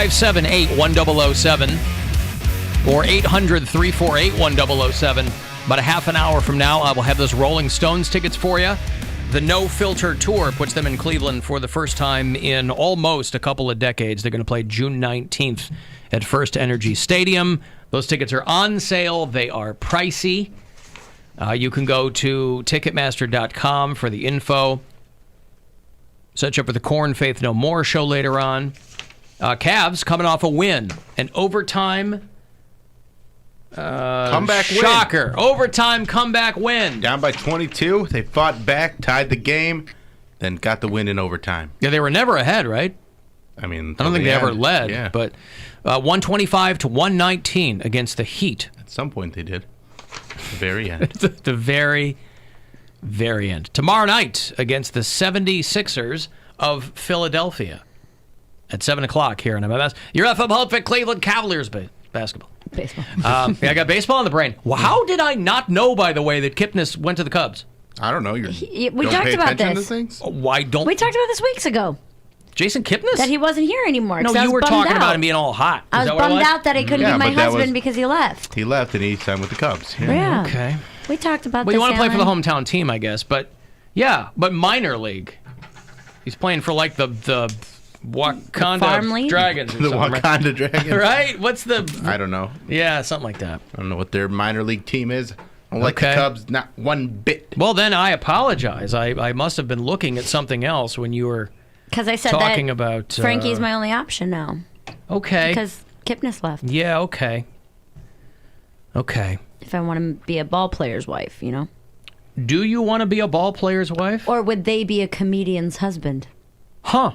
578-1007 or 800-348-1007. About a half an hour from now, I will have those Rolling Stones tickets for you. The No Filter Tour puts them in Cleveland for the first time in almost a couple of decades. They're going to play June 19th at First Energy Stadium. Those tickets are on sale. They are pricey. You can go to Ticketmaster.com for the info. Set you up for the Korn Faith No More show later on. Cavs coming off a win. An overtime comeback shocker. win. Overtime comeback win. Down by 22. They fought back, tied the game, then got the win in overtime. Yeah, they were never ahead, right? I mean, I don't think they ever led. Yeah. But 125-119 against the Heat. At some point they did. The very end. The very, very end. Tomorrow night against the 76ers of Philadelphia at 7 o'clock here on MMS. Your FM home for Cleveland Cavaliers basketball. Baseball. I got baseball in the brain. Well, how did I not know, by the way, that Kipnis went to the Cubs? I don't know. We don't talked pay about attention this. to things? Why don't We talked about this weeks ago. Jason Kipnis? That he wasn't here anymore. No, 'cause I you was were bummed talking out. about him being all hot. I was bummed out that he couldn't Yeah, be my but that was- husband because he left. He left and he signed with the Cubs. Yeah. Yeah. Okay. We talked about Well, this. you want to play for the Alan. hometown team, I guess. But, yeah, but minor league. He's playing for, like, the Wakanda Farm League? Dragons or The something. Wakanda Dragons. Right? What's the... I don't know. Yeah, something like that. I don't know what their minor league team is. I don't like Okay. the Cubs, not one bit. Well, then I apologize. I must have been looking at something else when you were Because I said talking that about... Frankie's my only option now. Okay. Because Kipnis left. Yeah, okay. Okay. If I want to be a ball player's wife, you know? Do you want to be a ball player's wife? Or would they be a comedian's husband? Huh.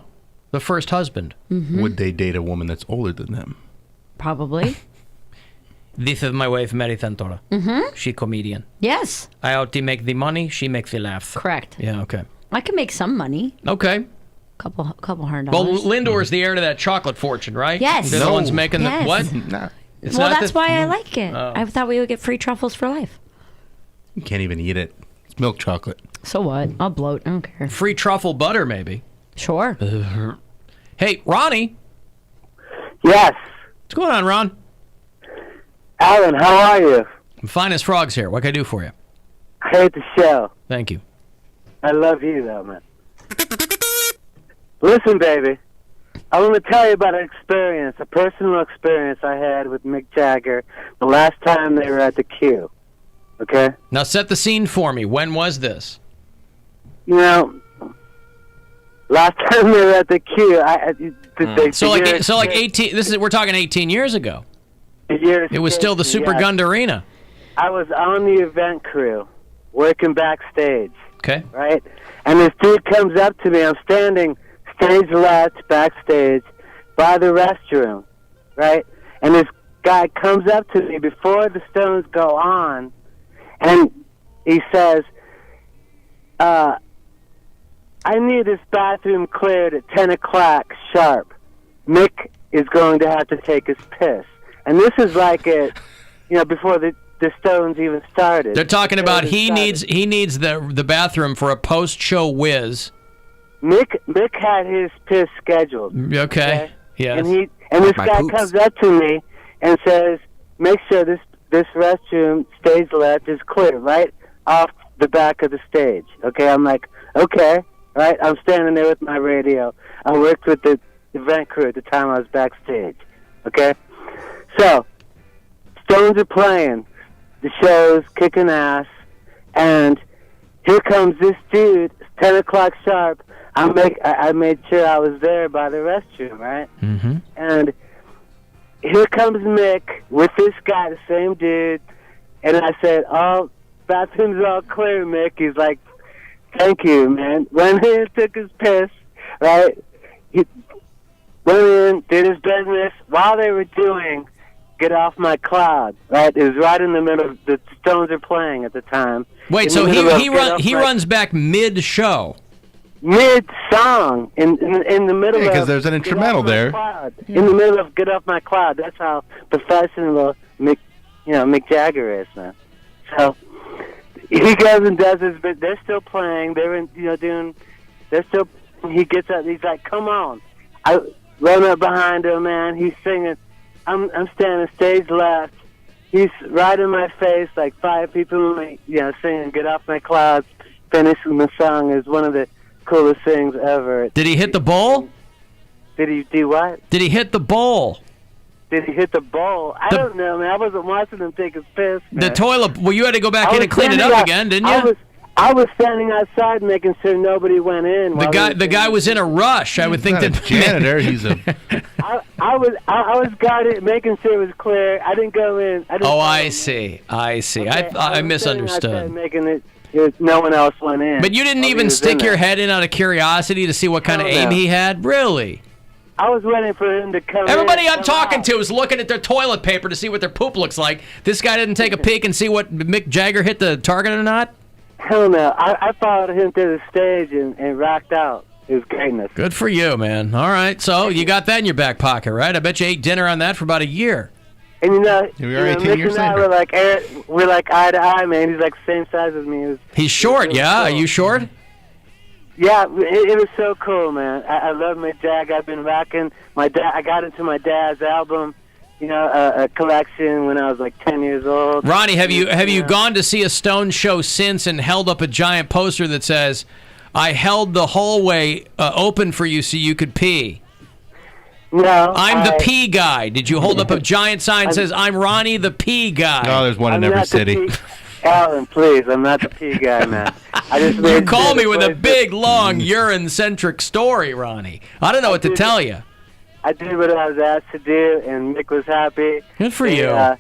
The first husband. Would they date a woman that's older than them? Probably. This is my wife, Mary Santora. Mm-hmm. She comedian. Yes. I ought to make the money, she makes the laugh. Correct. Yeah, okay. I can make some money. Okay. Couple $100. Well, Lindor's the heir to that chocolate fortune, right? Yes. They're the No. ones making Yes. the... What? Nah. It's Well, not that's the- why I like it. Oh. I thought we would get free truffles for life. You can't even eat it. It's milk chocolate. So what? I'll bloat. I don't care. Free truffle butter, maybe. Sure. Hey, Ronnie. Yes. What's going on, Ron? Alan, how are you? I'm fine as frogs here. What can I do for you? I hate the show. Thank you. I love you, though, man. Listen, baby. I want to tell you about an experience, a personal experience I had with Mick Jagger the last time they were at the Q. Okay? Now set the scene for me. When was this? You know, last time they were at the Q, So like 18. We're talking 18 years ago. It was still the Super yes. Gund Arena. I was on the event crew, working backstage. Okay. Right? And this dude comes up to me. I'm standing stage left, backstage, by the restroom, right? And this guy comes up to me before the Stones go on, and he says, I need this bathroom cleared at 10 o'clock sharp. Mick is going to have to take his piss. And this is like it, before the Stones even started. They're talking about he needs the bathroom for a post-show whiz. Mick had his piss scheduled. Okay. Yes. And this My guy poops. comes up to me and says, "Make sure this restroom stage left is clear, right off the back of the stage." Okay, I'm like, okay, right. I'm standing there with my radio. I worked with the event crew at the time I was backstage. Okay, so Stones are playing, the show's kicking ass, and here comes this dude. It's 10 o'clock sharp. I made sure I was there by the restroom, right? Mm-hmm. And here comes Mick with this guy, the same dude. And I said, "Oh, bathroom's all clear, Mick." He's like, "Thank you, man." Went in, took his piss, right? He went in, did his business. While they were doing Get Off My Cloud, right? It was right in the middle. The Stones are playing at the time. Wait, In so the middle of he Get Off runs back mid-show. mid-song in the middle Yeah, of... 'cause there's an Get instrumental Off My there. Cloud. In the middle of Get Off My Cloud. That's how professional Mick Jagger is, man. So he goes and does his, but they're still playing. They're they're still. He gets up. He's like, "Come on, run up behind him, man. He's singing. I'm standing stage left. He's right in my face, like 5 people, singing "Get Off My Clouds," finishing the song is one of the coolest things ever. Did he hit the bowl? Did he do what? Did he hit the bowl? Did he hit the bowl? I don't know, man. I wasn't watching him take his piss, man. The toilet. Well, you had to go back in and clean it up again, didn't you? I was standing outside making sure nobody went in. The guy was in a rush. I would think that janitor. He's a. I was guarded, making sure it was clear. I didn't go in. I see. Okay, I misunderstood. Making it. No one else went in. But you didn't even stick your head in out of curiosity to see what kind of aim he had? Really? I was waiting for him to come Everybody I'm talking to is looking at their toilet paper to see what their poop looks like. This guy didn't take a peek and see what Mick Jagger hit the target or not? Hell no. I followed him to the stage and rocked out. It was greatness. Good for you, man. All right, so you got that in your back pocket, right? I bet you ate dinner on that for about a year. And Mick and I we're like eye to eye, man. He's like the same size as me. He's short, yeah? Cool. Are you short? Yeah, it was so cool, man. I love Mick Jagger. I've been rocking my dad. I got into my dad's album, a collection when I was like 10 years old. Ronnie, have you gone to see a Stone show since and held up a giant poster that says, "I held the hallway open for you so you could pee"? No. I'm the pee guy. Did you hold up a giant sign that says, "I'm Ronnie the pee guy"? No, there's one in every city. Alan, please, I'm not the pee guy, man. You call me with a big, long, urine-centric story, Ronnie. I don't know what to tell you. I did what I was asked to do, and Mick was happy. Good for you. I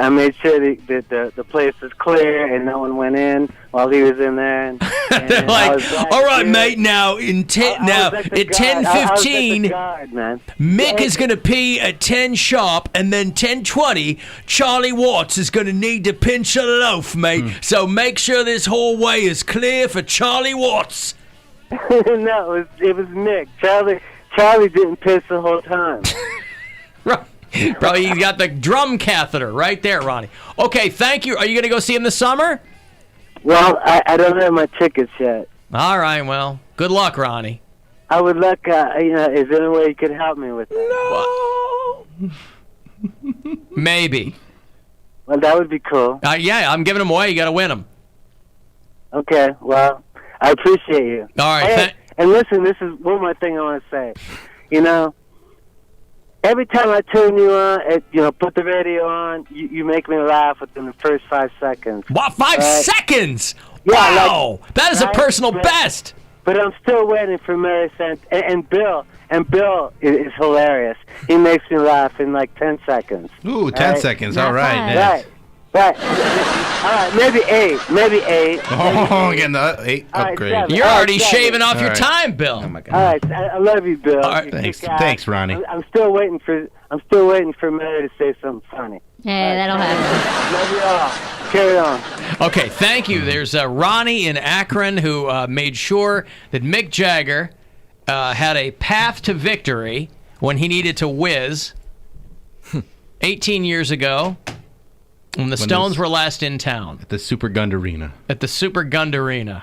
made sure that the place was clear and no one went in while he was in there. And they're like, "All right, mate. Now at 10:15, Mick is going to pee at 10 sharp, and then 10:20, Charlie Watts is going to need to pinch a loaf, mate. So make sure this hallway is clear for Charlie Watts." No, it was Mick. Charlie didn't piss the whole time. Right. Probably he's got the drum catheter right there, Ronnie. Okay, thank you. Are you going to go see him this summer? Well, I don't have my tickets yet. All right, well, good luck, Ronnie. I would like, is there any way you could help me with that? No. Maybe. Well, that would be cool. Yeah, I'm giving them away. You got to win them. Okay, well, I appreciate you. All right. Hey, and listen, this is one more thing I want to say. Every time I turn you on, put the radio on, you make me laugh within the first 5 seconds. What, 5 seconds? Yeah, wow, that is a personal best. But I'm still waiting for Mary and Bill. And Bill is hilarious. He makes me laugh in like 10 seconds. Ooh, 10 seconds. All right. Right. All right, maybe 8. Oh, again, the 8 upgrade. Right, you're already shaving off your time, Bill. Oh my God. All right, I love you, Bill. All right, thanks, Ronnie. I'm still waiting for Mary to say something funny. Hey, that'll happen. Love you all. Carry on. Okay, thank you. There's Ronnie in Akron who made sure that Mick Jagger had a path to victory when he needed to whiz 18 years ago. When the Stones were last in town. At the Super Gund Arena. At the Super Gund Arena.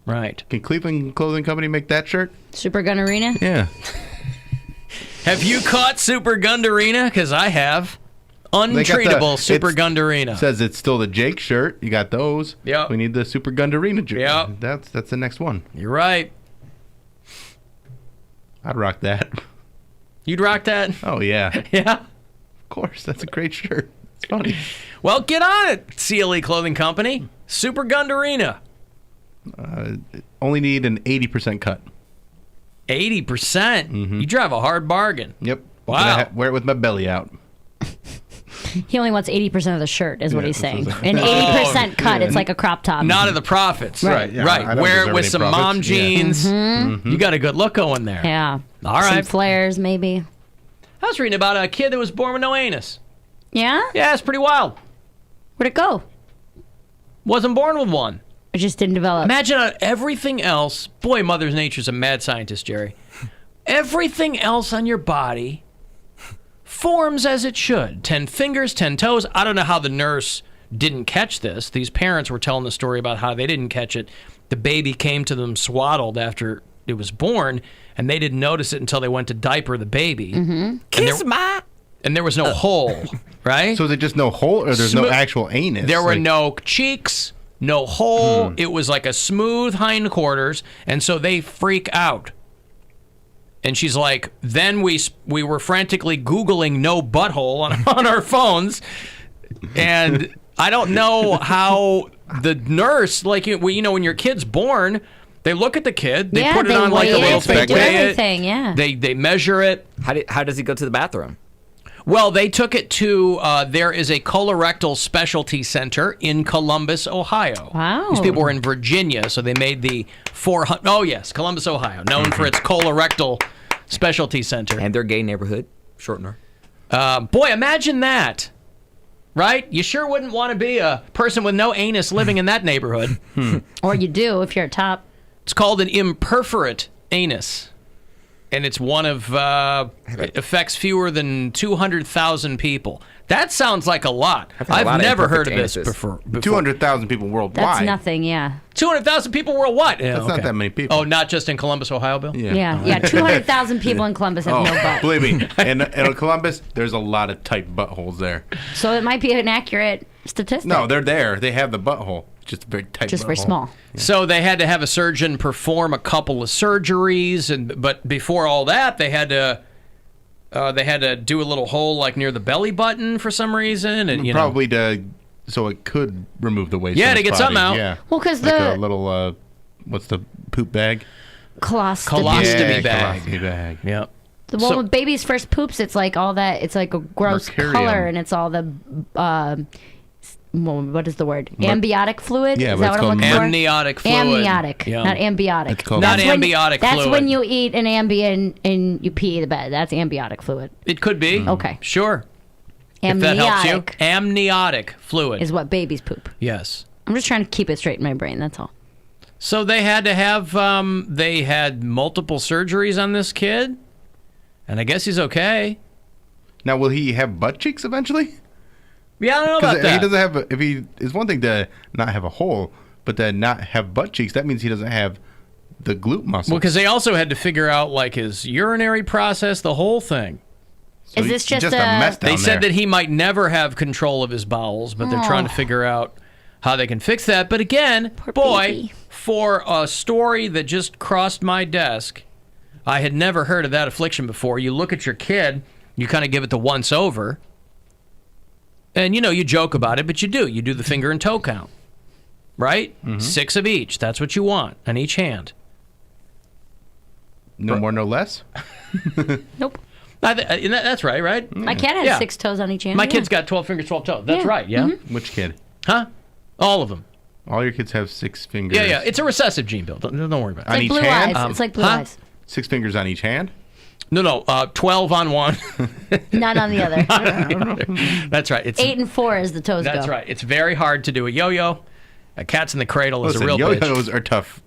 Right. Can Cleveland Clothing Company make that shirt? Super Gun Arena? Yeah. Have you caught Super Gund Arena? Because I have. Untreatable Super Gund Arena. Says it's still the Jake shirt. You got those. Yeah. We need the Super Gund Arena shirt. Yeah. That's the next one. You're right. I'd rock that. You'd rock that? Oh, yeah. Yeah? Of course. That's a great shirt. It's funny. Well, get on it, CLE Clothing Company. Super Gund Arena. Only need an 80% cut. 80%? Mm-hmm. You drive a hard bargain. Yep. Wow. Wear it with my belly out. He only wants 80% of the shirt, is what he's saying. An 80% cut, it's like a crop top. Not of the profits. Right. Yeah, right. Wear it with some mom jeans. Yeah. Mm-hmm. You got a good look going there. Yeah. All right. Some flares, maybe. I was reading about a kid that was born with no anus. Yeah? Yeah, it's pretty wild. Where'd it go? Wasn't born with one. It just didn't develop. Imagine on everything else. Boy, Mother Nature's a mad scientist, Jerry. Everything else on your body forms as it should. 10 fingers, 10 toes. I don't know how the nurse didn't catch this. These parents were telling the story about how they didn't catch it. The baby came to them swaddled after it was born, and they didn't notice it until they went to diaper the baby. Kiss my. And there was no hole, right? So is it just no hole, or there's no actual anus? There were no cheeks, no hole. It was like a smooth hindquarters, and so they freak out. And she's like, then we were frantically Googling no butthole on our phones, and I don't know how the nurse, like, you know, when your kid's born, they look at the kid, they put it on like a little thing, do everything, yeah. They measure it. How does he go to the bathroom? Well, they took it to, there is a colorectal specialty center in Columbus, Ohio. Wow. These people were in Virginia, so they made the 400, oh yes, Columbus, Ohio, known for its colorectal specialty center. And their gay neighborhood shortener. Boy, imagine that, right? You sure wouldn't want to be a person with no anus living in that neighborhood. Or you do if you're a top. It's called an imperforate anus. And it's one of, it affects fewer than 200,000 people. That sounds like a lot. I've never heard of this before. 200,000 people worldwide. That's nothing, yeah. 200,000 people worldwide. Yeah, That's not that many people. Oh, not just in Columbus, Ohio, Bill? Yeah. 200,000 people in Columbus have no butt. Believe me, in Columbus, there's a lot of tight buttholes there. So it might be an accurate statistic. No, they're there. They have the butthole. Just very tight. Just butthole. very small. Yeah. So they had to have a surgeon perform a couple of surgeries, but before all that, they had to do a little hole like near the belly button for some reason, and probably so it could remove the waste. Yeah, to get something out. Yeah. Well, because like the a little what's the poop bag? Colostomy bag. Colostomy bag. Yeah. When baby's first poops, it's like all that. It's like a gross Mercurium. color, and it's all the. What is the word? Amniotic fluid? Yeah, is that what I'm looking for? Amniotic fluid. Amniotic, Yeah. not ambiotic. It's called Not amniotic That's fluid. when you eat an Ambien and you pee the bed. That's ambiotic fluid. It could be. Okay. Sure. If that helps you. Amniotic fluid. Is what babies poop. Yes. I'm just trying to keep it straight in my brain. That's all. So they had to have, they had multiple surgeries on this kid, and I guess he's okay. Now, will he have butt cheeks eventually? Yeah, I don't know about that. He doesn't have. It's one thing to not have a hole, but to not have butt cheeks, that means he doesn't have the glute muscle. Well, because they also had to figure out like his urinary process, the whole thing. So is this just a mess down They said there. that he might never have control of his bowels, but they're trying to figure out how they can fix that. But again, baby. for a story that just crossed my desk, I had never heard of that affliction before. You look at your kid, you kind of give it the once over. And, you joke about it, but you do. You do the finger and toe count, right? 6 of each. That's what you want on each hand. No more, no less? Nope. That's right? My cat has 6 toes on each hand. My kid's got 12 fingers, 12 toes. That's right, yeah? Which kid? Huh? All of them. All your kids have 6 fingers. Yeah. It's a recessive gene, Bill. Don't worry about it. It's like each blue hand? eyes. It's like blue eyes. 6 fingers on each hand? No, 12 on one. Not on the other. That's right. It's 8 and 4 as the toes go. That's right. It's very hard to do a yo-yo. A cat's in the cradle is Listen, a real bitch. yo-yos are tough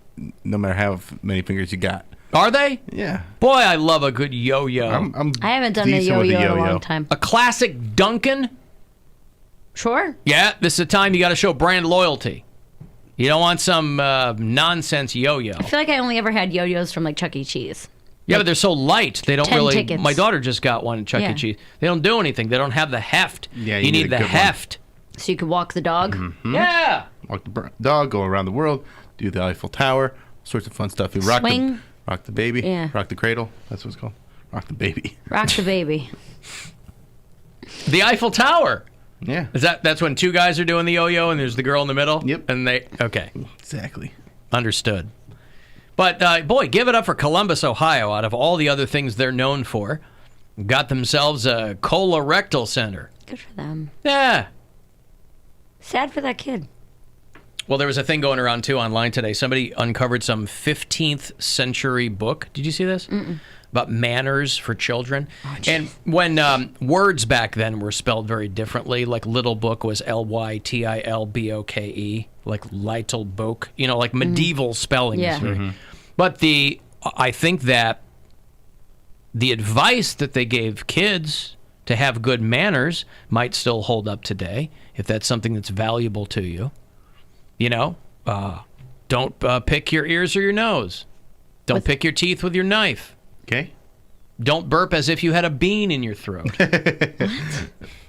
no matter how many fingers you got. Are they? Yeah. Boy, I love a good yo-yo. I haven't done a decent with yo-yo the in a yo-yo. long time. A classic Duncan. Sure. Yeah, this is a time you got to show brand loyalty. You don't want some nonsense yo-yo. I feel like I only ever had yo-yos from like Chuck E. Cheese. Yeah, but they're so light. They don't 10 really. tickets. My daughter just got one at Chuck E. Cheese. They don't do anything. They don't have the heft. Yeah, you need the a good one. heft. So you could walk the dog. Yeah. Walk the dog, go around the world, do the Eiffel Tower, all sorts of fun stuff. You Swing. rock the baby, Yeah. rock the cradle. That's what it's called. Rock the baby. Rock the baby. The Eiffel Tower. Yeah. That's when 2 guys are doing the yo-yo and there's the girl in the middle? Yep. And okay. Exactly. Understood. But, boy, give it up for Columbus, Ohio. Out of all the other things they're known for, got themselves a colorectal center. Good for them. Yeah. Sad for that kid. Well, there was a thing going around, too, online today. Somebody uncovered some 15th century book. Did you see this? About manners for children. And when words back then were spelled very differently, like little book was Lytilboke, like Lytle book, like medieval spelling. Yeah. But I think that the advice that they gave kids to have good manners might still hold up today, if that's something that's valuable to you. Don't pick your ears or your nose. Don't pick your teeth with your knife. Okay. Don't burp as if you had a bean in your throat.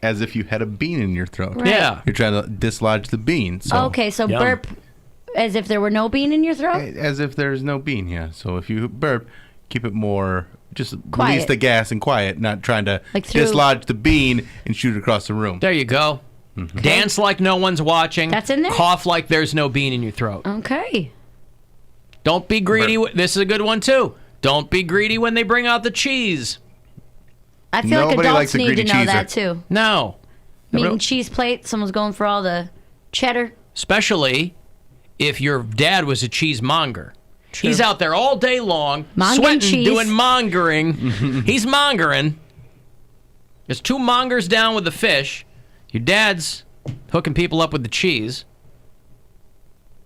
As if you had a bean in your throat. Right. Yeah. You're trying to dislodge the bean. So Okay, so Yum. burp as if there were no bean in your throat? As if there's no bean, yeah. So if you burp, keep it more, just release Quiet. the gas and quiet, not trying to Like through- dislodge the bean and shoot it across the room. There you go. Dance like no one's watching. That's in there? Cough like there's no bean in your throat. Okay. Don't be greedy. This is a good one, too. Don't be greedy when they bring out the cheese. I feel like Nobody adults likes a need to greedy know that cheeser. too. No. Meat Real- and cheese plate, someone's going for all the cheddar. Especially if your dad was a cheesemonger. True. He's out there all day long, Mongering sweating, cheese. doing mongering. He's mongering. There's 2 mongers down with the fish. Your dad's hooking people up with the cheese.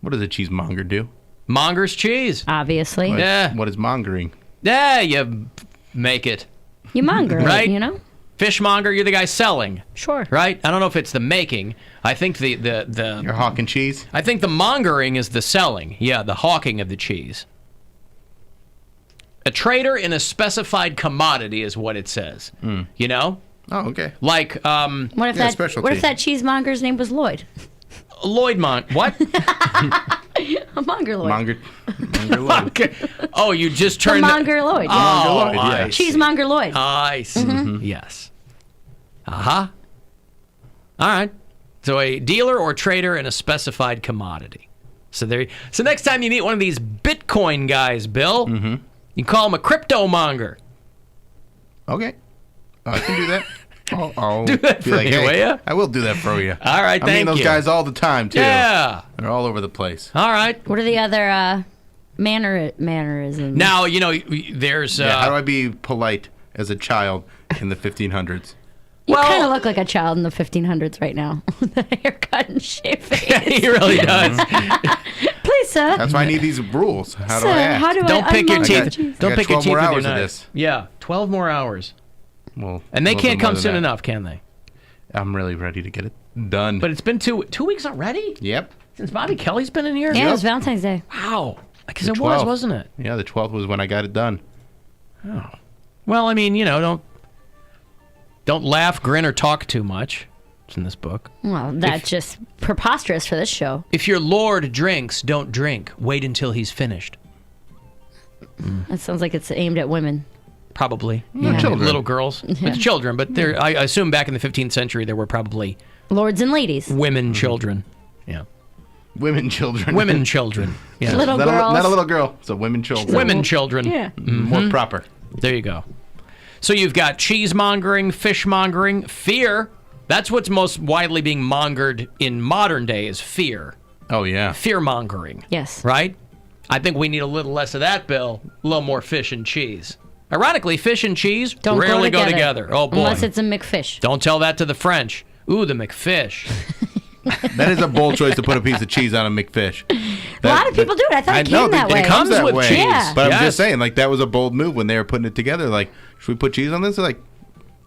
What does a cheesemonger do? Mongers cheese. Obviously. Yeah. What is mongering? Yeah, you make it. You monger Right. it, you know? Fishmonger, you're the guy selling, Sure. right? I don't know if it's the making. I think You're hawking cheese? I think the mongering is the selling. Yeah, the hawking of the cheese. A trader in a specified commodity is what it says. You know? Oh, okay. Like What if Yeah, that specialty. what if that cheesemonger's name was Lloyd? Lloyd What? A monger Lloyd. Monger Lloyd. Okay. Oh, you just A turned monger Lloyd. Yeah. Oh, Lloyd, yeah. I see. Cheesemonger Lloyd. I see. Yes. Uh-huh. All right. So a dealer or trader in a specified commodity. So next time you meet one of these Bitcoin guys, Bill, you call him a crypto monger. Okay. I can do that. I'll Do that be for like, me, hey, will ya? I will do that for you. All right, I mean thank those you. guys all the time, too. Yeah. They're all over the place. All right. What are the other mannerisms? Now, you know, there's... Yeah, how do I be polite as a child in the 1500s? you well- kind of look like a child in the 1500s right now. With the haircut and shaved face. he really does. Please, sir. That's why I need these rules. How do Sir, I act? how do Don't I pick your unmonger teeth. cheese? Don't I got pick your 12 teeth more with your hours of knife. this. Yeah, 12 more hours. Well, And they a little can't bit more come than soon that. enough, can they? I'm really ready to get it done. But it's been two weeks already? Yep. Since Bobby Kelly's been in here? Yeah, it was Valentine's Day. Wow. Because The it was, 12th. wasn't it? Yeah, the 12th was when I got it done. Well, I mean, you know, don't laugh, grin, or talk too much. It's in this book. Well, that's just preposterous for this show. If your lord drinks, don't drink. Wait until he's finished. That sounds like it's aimed at women. Probably. Yeah. Children. Little girls. It's children, but there. I assume back in the 15th century there were probably Lords and ladies. women children. Yeah. Women, children. Women children. Yeah. Little not, girls. not a little girl. So women, children. Women children. Yeah. More proper. There you go. So you've got cheesemongering, fishmongering, fear. That's what's most widely being mongered in modern day is fear. Oh, yeah. Fear-mongering. Yes. Right? I think we need a little less of that, Bill. A little more fish and cheese. Ironically, fish and cheese Don't rarely go together. Oh, boy. Unless it's a McFish. Don't tell that to the French. Ooh, the McFish. That is a bold choice to put a piece of cheese on a McFish. A lot of people do it. I thought it came that way. It comes that with way. cheese. Yeah. But I'm Yes. just saying, like, that was a bold move when they were putting it together. Like, should we put cheese on this? They're like,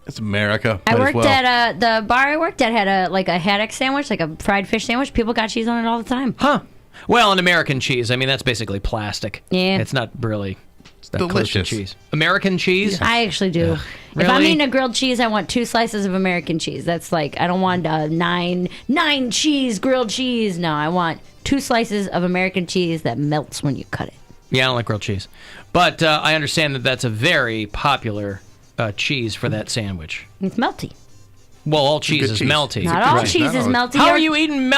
it's America. I Might as worked well. at the bar I worked at had a haddock sandwich, like a fried fish sandwich. People got cheese on it all the time. Huh. Well, an American cheese, I mean, that's basically plastic. Yeah. It's not really... It's not Delicious. close to cheese. American cheese? I actually do. If I'm Really? eating a grilled cheese, I want 2 slices of American cheese. That's like I don't want nine cheese grilled cheese. No, I want 2 slices of American cheese that melts when you cut it. Yeah, I don't like grilled cheese. But I understand that that's a very popular cheese for that sandwich. It's melty. Well, all cheese good is cheese. melty. Not all Right. cheese is No. melty. How are you eating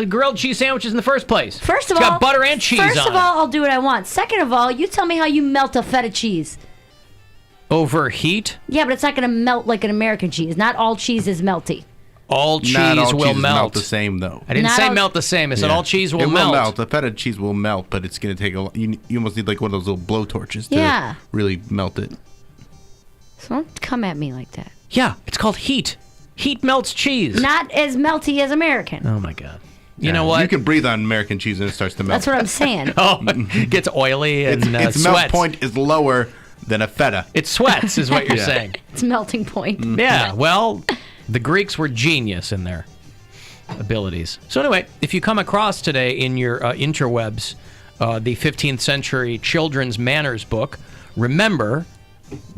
grilled cheese sandwiches in the first place? First of It's all, got butter and cheese First on of all, I'll do what I want. Second of all, you tell me how you melt a feta cheese. it. Over heat, Yeah, but it's not going to melt like an American cheese. Not all cheese is melty. all cheese Not all will cheeses melt. the same, though. I didn't Not say all- melt the same. I said Yeah. all cheese will it melt. will melt. The feta cheese will melt, but it's going to take you almost need like one of those little blow torches to Yeah. really melt it. So don't come at me like that. Yeah, it's called heat. Heat melts cheese. Not as melty as American. Oh, my God. You Yeah. know what? You can breathe on American cheese and it starts to melt. That's what I'm saying. Oh, it gets oily and its sweats. melt point is lower than a feta. It sweats, is what you're Yeah. saying. It's melting point. Yeah, well, the Greeks were genius in their abilities. So anyway, if you come across today in your interwebs the 15th century children's manners book, remember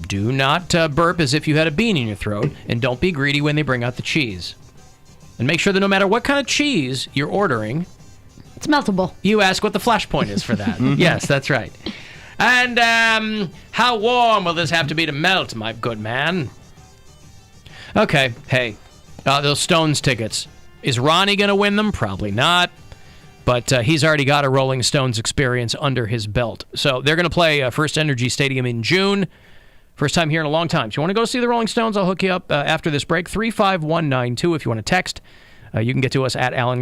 Do not burp as if you had a bean in your throat, and don't be greedy when they bring out the cheese. And make sure that no matter what kind of cheese you're ordering, It's meltable. you ask what the flash point is for that. Yes, that's right. And how warm will this have to be to melt, my good man? Okay, hey, those Stones tickets. Is Ronnie going to win them? Probably not. But he's already got a Rolling Stones experience under his belt. So they're going to play First Energy Stadium in June. First time here in a long time. So you want to go see the Rolling Stones? I'll hook you up after this break. 35192 if you want to text. You can get to us at Alan